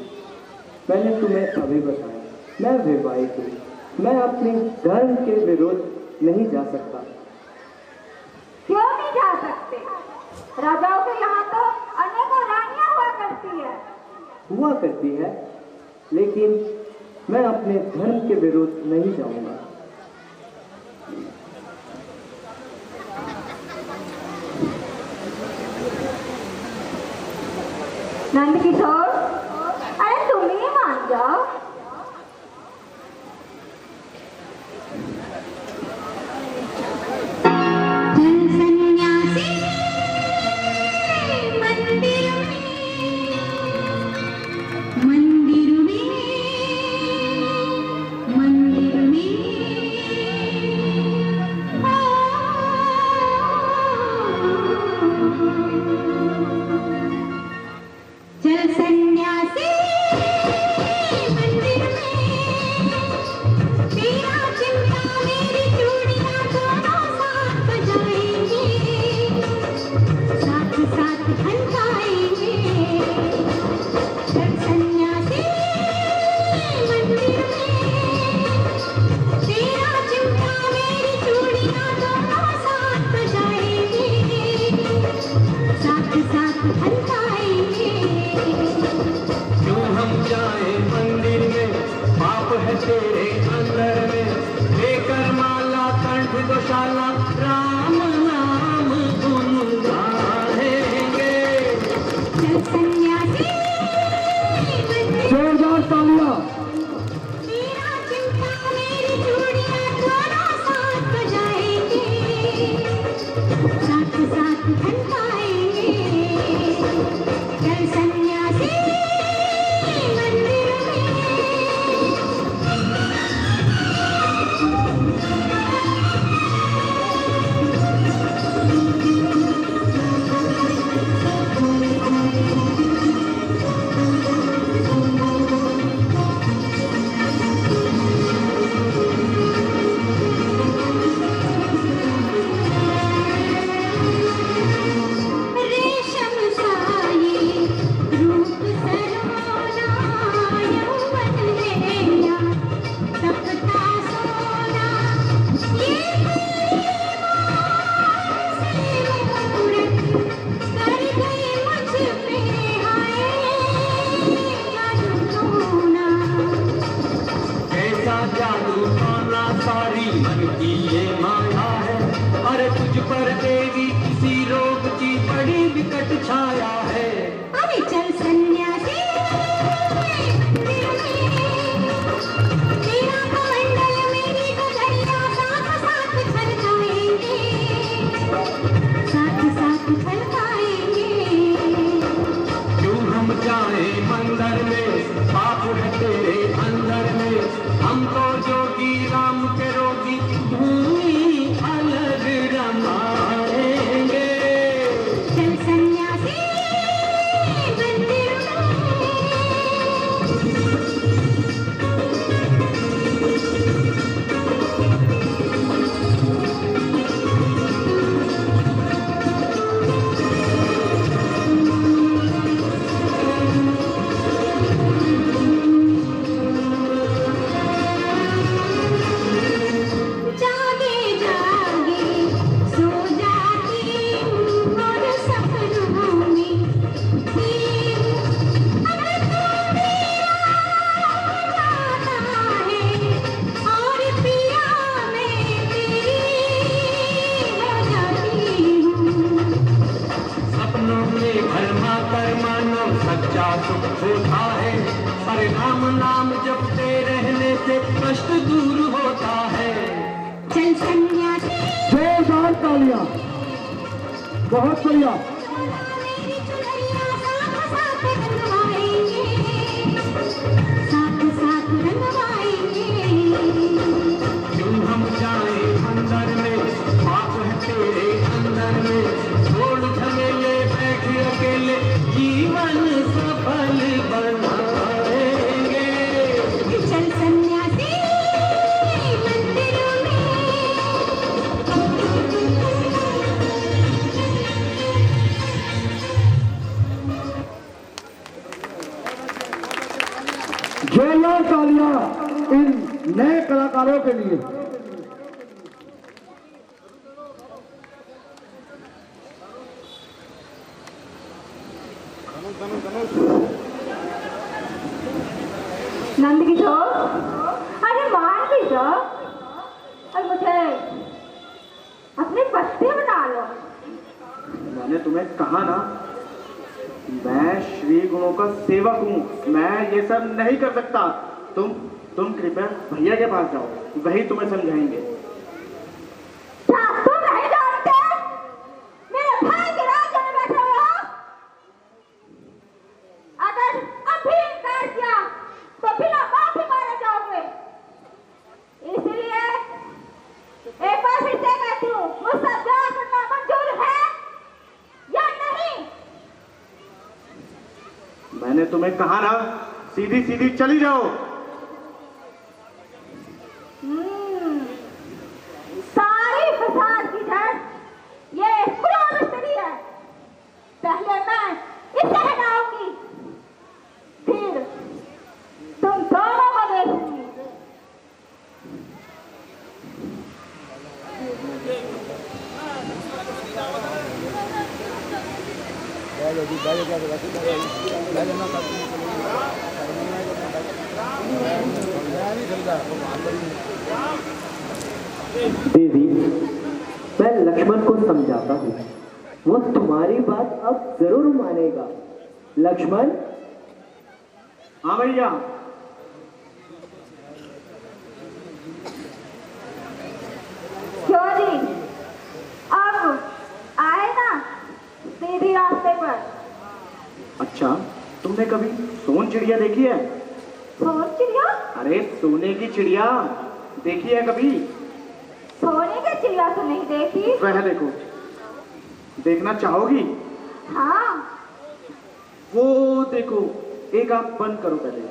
मैंने तुम्हें अभी बताया, मैं विवाहित हूँ। मैं अपने धर्म के विरुद्ध नहीं जा सकता। क्यों नहीं जा सकते? राजाओं के यहाँ तो अनेकों रानियां हुआ करती है। हुआ करती है, लेकिन मैं अपने धर्म के विरुद्ध नहीं जाऊंगा। नंद किशोर, अरे तुम ही मान जाओ। बहुत बढ़िया। क्यों हम जाए अंदर में, बाप है तेरे जोरदार तालियां इन नए कलाकारों के लिए। नंद किशोर, अरे मान भी जाओ और मुझे अपने बस्ती बना लो। मैंने तुम्हें कहा ना, मैं श्री गुणों का सेवक हूँ, मैं ये सब नहीं कर सकता। तुम कृपया भैया के पास जाओ, वही तुम्हें समझाएंगे। क्या तुम नहीं जानते मेरे भाई के राज्य में बैठे हो? अगर अभी इनकार किया तो बिना माफी मारे जाओगे। इसलिए एक बार फिर से कहती हूँ, मुझसे ब्याह करना मंजूर है या नहीं? मैंने तुम्हें कहा ना, सीधी सीधी चली जाओ। सारी फसाद की जड़ ये क्रोध स्त्री है। पहले मैं इसे हटाऊंगी, फिर तुम दोनों को देखूंगी। देवी, मैं लक्ष्मण को समझाता हूँ, वो तुम्हारी बात अब जरूर मानेगा। लक्ष्मण। हाँ भैया। क्यों जी, अब आए ना सीधी रास्ते पर। अच्छा, तुमने कभी सोन चिड़िया देखी है? सोन चिड़िया? अरे सोने की चिड़िया देखी है कभी? सोने की चिड़िया तो नहीं देखी। वह देखो, देखना चाहोगी? हाँ। वो देखो, एक आंख बंद करो पहले,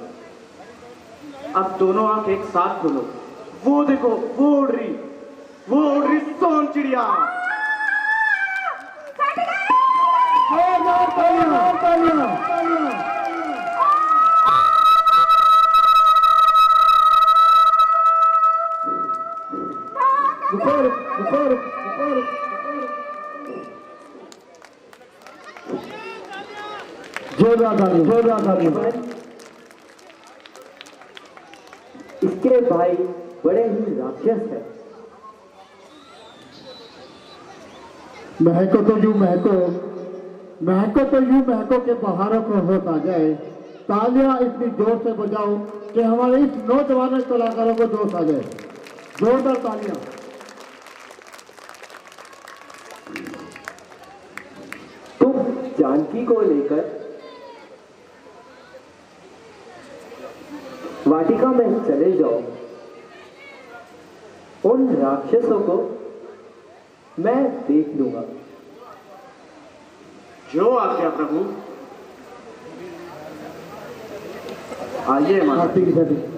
अब दोनों आंख एक साथ खोलो। वो देखो, वो उड़ रही सोन चिड़िया। इसके भाई बड़े ही राक्षस है। महको तो यूं महको के पहाड़ों को होश आ जाए। तालियां इतनी जोर से बजाओ कि हमारे इस नौजवान कलाकारों को जोश आ जाए। जोरदार तालियां। तुम जानकी को लेकर वाटिका में चले जाओ। उन राक्षसों को मैं देख लूंगा। जो आज्ञा प्रभु। आइए माता।